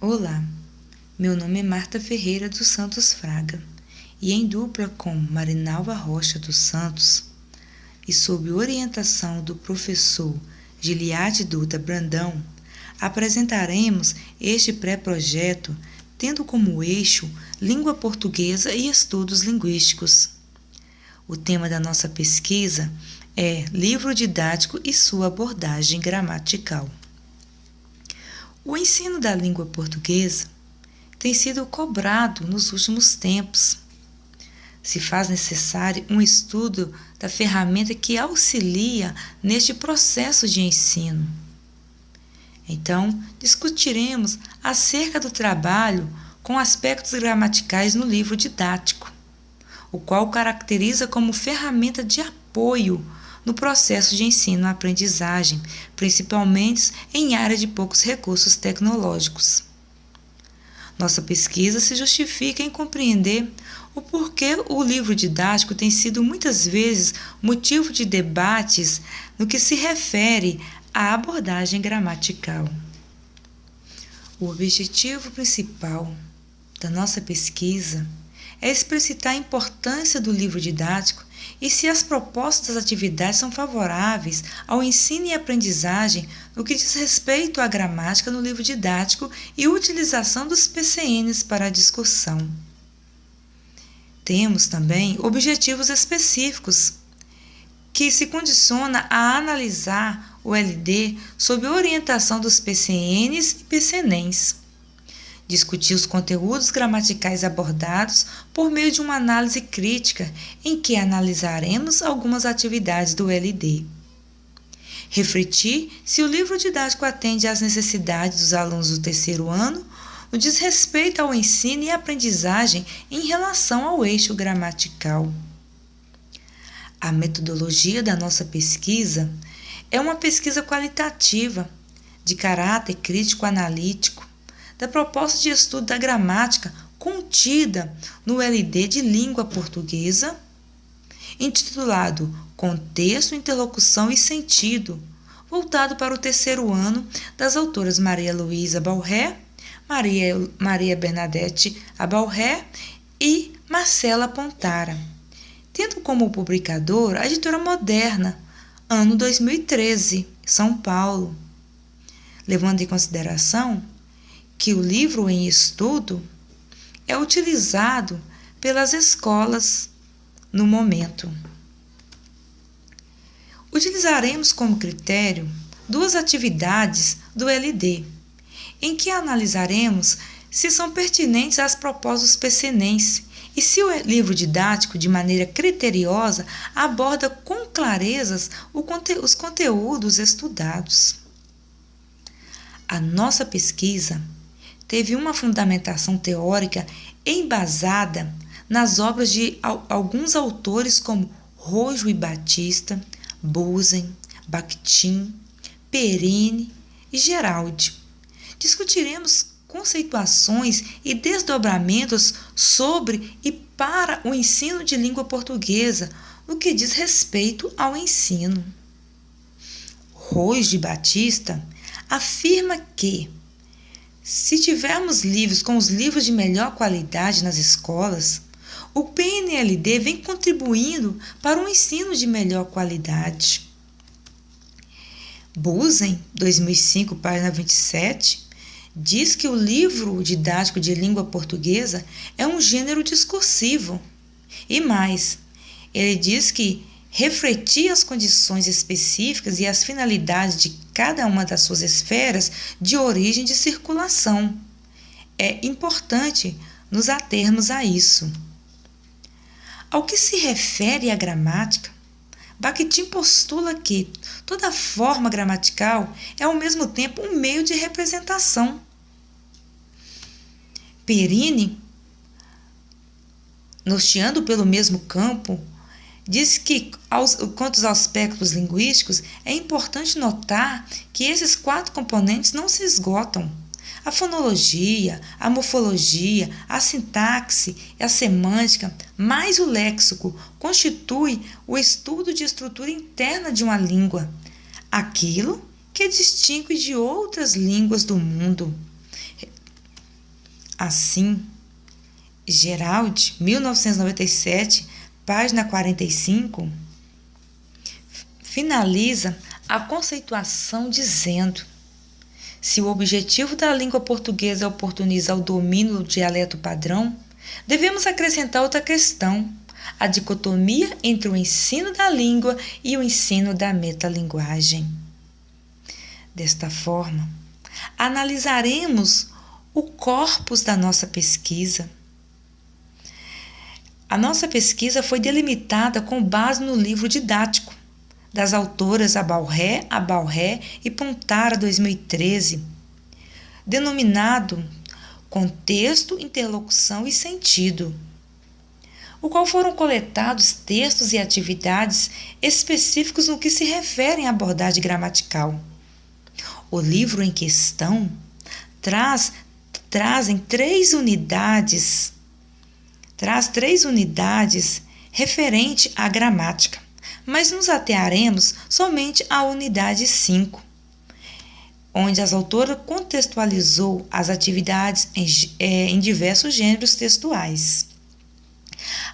Olá, meu nome é Marta Ferreira dos Santos Fraga e em dupla com Marinalva Rocha dos Santos e sob orientação do professor Giliade Duda Brandão, apresentaremos este pré-projeto tendo como eixo língua portuguesa e estudos linguísticos. O tema da nossa pesquisa é livro didático e sua abordagem gramatical. O ensino da língua portuguesa tem sido cobrado nos últimos tempos. Se faz necessário um estudo da ferramenta que auxilia neste processo de ensino. Então, discutiremos acerca do trabalho com aspectos gramaticais no livro didático, o qual caracteriza como ferramenta de apoio no processo de ensino-aprendizagem, principalmente em área de poucos recursos tecnológicos. Nossa pesquisa se justifica em compreender o porquê o livro didático tem sido muitas vezes motivo de debates no que se refere à abordagem gramatical. O objetivo principal da nossa pesquisa é explicitar a importância do livro didático e se as propostas das atividades são favoráveis ao ensino e aprendizagem no que diz respeito à gramática no livro didático e utilização dos PCNs para a discussão. Temos também objetivos específicos que se condiciona a analisar o LD sob orientação dos PCNs e PCNEMs. Discutir os conteúdos gramaticais abordados por meio de uma análise crítica, em que analisaremos algumas atividades do LD. Refletir se o livro didático atende às necessidades dos alunos do terceiro ano no diz respeito ao ensino e aprendizagem em relação ao eixo gramatical. A metodologia da nossa pesquisa é uma pesquisa qualitativa, de caráter crítico-analítico, da proposta de estudo da gramática contida no LD de língua portuguesa, intitulado Contexto, Interlocução e Sentido, voltado para o terceiro ano, das autoras Maria Luísa Balré, Maria Bernadette Abalré e Marcela Pontara, tendo como publicadora a editora Moderna, ano 2013, São Paulo, levando em consideração que o livro em estudo é utilizado pelas escolas no momento. Utilizaremos como critério duas atividades do LD, em que analisaremos se são pertinentes às propostas PCNense e se o livro didático, de maneira criteriosa, aborda com clareza os conteúdos estudados. A nossa pesquisa teve uma fundamentação teórica embasada nas obras de alguns autores como Rojo e Batista, Buzen, Bakhtin, Perini e Geraldi. Discutiremos conceituações e desdobramentos sobre e para o ensino de língua portuguesa, no que diz respeito ao ensino. Rojo e Batista afirma que, se tivermos livros com os livros de melhor qualidade nas escolas, o PNLD vem contribuindo para um ensino de melhor qualidade. Buzen, 2005, página 27, diz que o livro didático de língua portuguesa é um gênero discursivo. E mais, ele diz que refletir as condições específicas e as finalidades de cada uma das suas esferas de origem de circulação. É importante nos atermos a isso. Ao que se refere à gramática, Bakhtin postula que toda forma gramatical é ao mesmo tempo um meio de representação. Perini, norteando pelo mesmo campo, diz que, quanto aos aspectos linguísticos, é importante notar que esses 4 componentes não se esgotam. A fonologia, a morfologia, a sintaxe e a semântica, mais o léxico, constitui o estudo de estrutura interna de uma língua, aquilo que a distingue de outras línguas do mundo. Assim, Gerald, 1997, página 45, finaliza a conceituação dizendo: se o objetivo da língua portuguesa é oportunizar o domínio do dialeto padrão, devemos acrescentar outra questão, a dicotomia entre o ensino da língua e o ensino da metalinguagem. Desta forma, analisaremos o corpus da nossa pesquisa. A nossa pesquisa foi delimitada com base no livro didático das autoras Abalré e Pontara, 2013, denominado Contexto, Interlocução e Sentido, o qual foram coletados textos e atividades específicos no que se refere à abordagem gramatical. O livro em questão traz três unidades referente à gramática, mas nos atearemos somente à unidade 5, onde as autoras contextualizou as atividades em diversos gêneros textuais.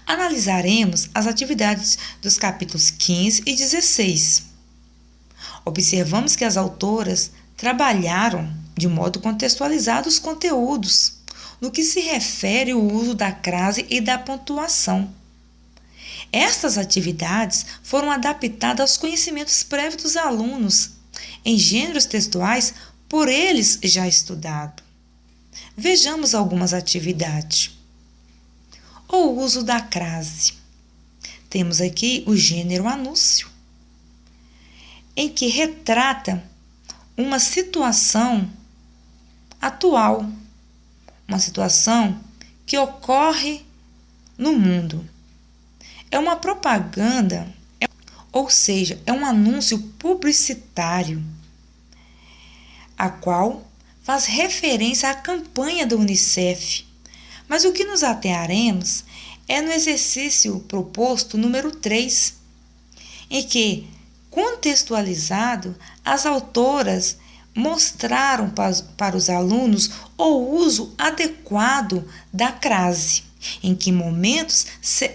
Analisaremos as atividades dos capítulos 15 e 16. Observamos que as autoras trabalharam de modo contextualizado os conteúdos, no que se refere ao uso da crase e da pontuação. Estas atividades foram adaptadas aos conhecimentos prévios dos alunos, em gêneros textuais por eles já estudado. Vejamos algumas atividades. O uso da crase. Temos aqui o gênero anúncio, em que retrata uma situação atual, uma situação que ocorre no mundo. É uma propaganda, ou seja, é um anúncio publicitário, a qual faz referência à campanha da Unicef. Mas o que nos atearemos é no exercício proposto número 3, em que, contextualizado, as autoras mostraram para os alunos o uso adequado da crase, em que momentos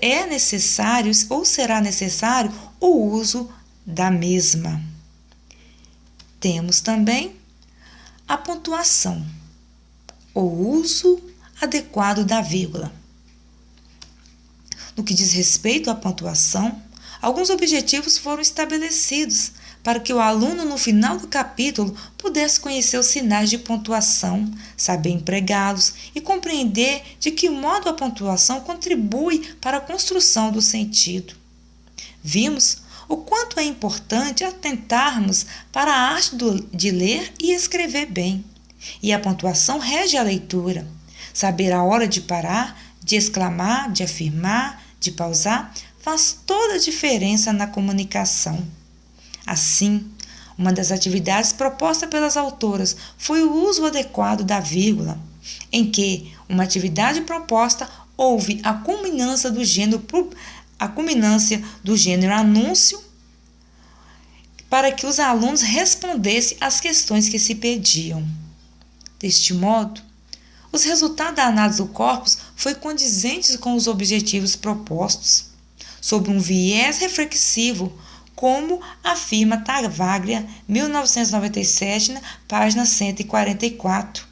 é necessário ou será necessário o uso da mesma. Temos também a pontuação, o uso adequado da vírgula. No que diz respeito à pontuação, alguns objetivos foram estabelecidos para que o aluno, no final do capítulo, pudesse conhecer os sinais de pontuação, saber empregá-los e compreender de que modo a pontuação contribui para a construção do sentido. Vimos o quanto é importante atentarmos para a arte de ler e escrever bem, e a pontuação rege a leitura. Saber a hora de parar, de exclamar, de afirmar, de pausar, faz toda a diferença na comunicação. Assim, uma das atividades propostas pelas autoras foi o uso adequado da vírgula, em que uma atividade proposta houve a culminância do gênero anúncio para que os alunos respondessem às questões que se pediam. Deste modo, os resultados da análise do corpus foram condizentes com os objetivos propostos, sob um viés reflexivo, como afirma Tarvaglia, 1997, na página 144,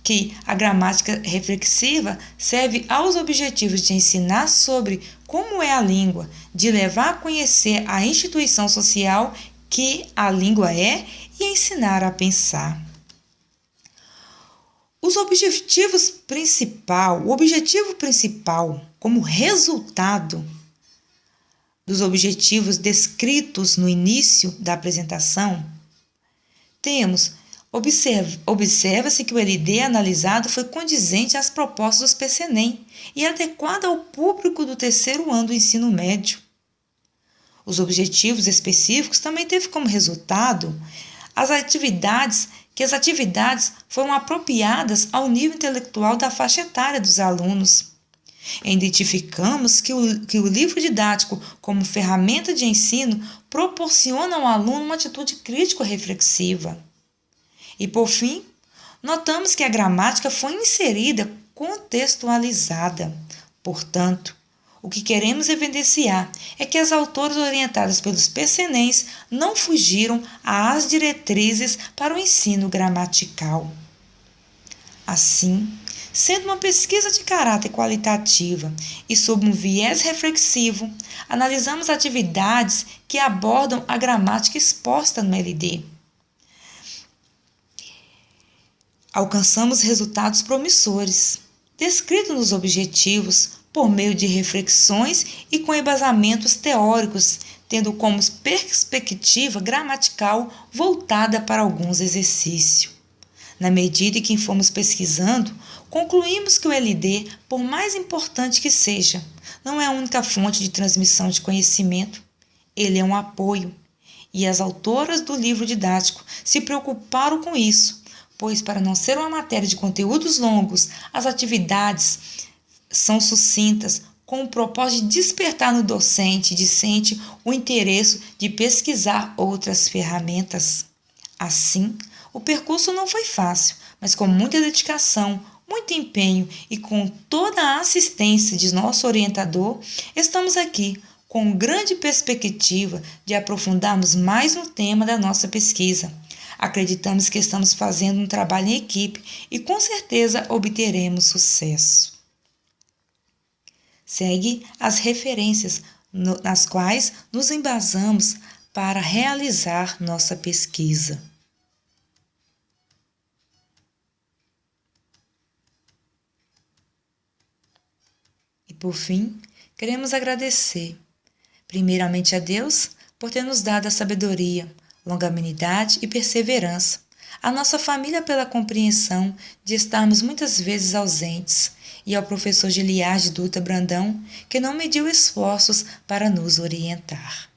que a gramática reflexiva serve aos objetivos de ensinar sobre como é a língua, de levar a conhecer a instituição social que a língua é e ensinar a pensar. O objetivo principal, como resultado dos objetivos descritos no início da apresentação, temos, observa-se que o LD analisado foi condizente às propostas do PCNEM e adequado ao público do terceiro ano do ensino médio. Os objetivos específicos também teve como resultado as atividades foram apropriadas ao nível intelectual da faixa etária dos alunos. Identificamos que o livro didático, como ferramenta de ensino, proporciona ao aluno uma atitude crítico-reflexiva. E, por fim, notamos que a gramática foi inserida contextualizada. Portanto, o que queremos evidenciar é que as autoras orientadas pelos PCNEMs não fugiram às diretrizes para o ensino gramatical. Assim, sendo uma pesquisa de caráter qualitativa e sob um viés reflexivo, analisamos atividades que abordam a gramática exposta no LD. Alcançamos resultados promissores, descritos nos objetivos, por meio de reflexões e com embasamentos teóricos, tendo como perspectiva gramatical voltada para alguns exercícios. Na medida em que fomos pesquisando, concluímos que o LD, por mais importante que seja, não é a única fonte de transmissão de conhecimento. Ele é um apoio. E as autoras do livro didático se preocuparam com isso, pois, para não ser uma matéria de conteúdos longos, as atividades são sucintas, com o propósito de despertar no docente e discente o interesse de pesquisar outras ferramentas. Assim, o percurso não foi fácil, mas com muita dedicação, muito empenho e com toda a assistência de nosso orientador, estamos aqui com grande perspectiva de aprofundarmos mais no tema da nossa pesquisa. Acreditamos que estamos fazendo um trabalho em equipe e com certeza obteremos sucesso. Segue as referências nas quais nos embasamos para realizar nossa pesquisa. E por fim, queremos agradecer, primeiramente a Deus, por ter nos dado a sabedoria, longanimidade e perseverança, a nossa família pela compreensão de estarmos muitas vezes ausentes, e ao professor Giliard de Dutra Brandão, que não mediu esforços para nos orientar.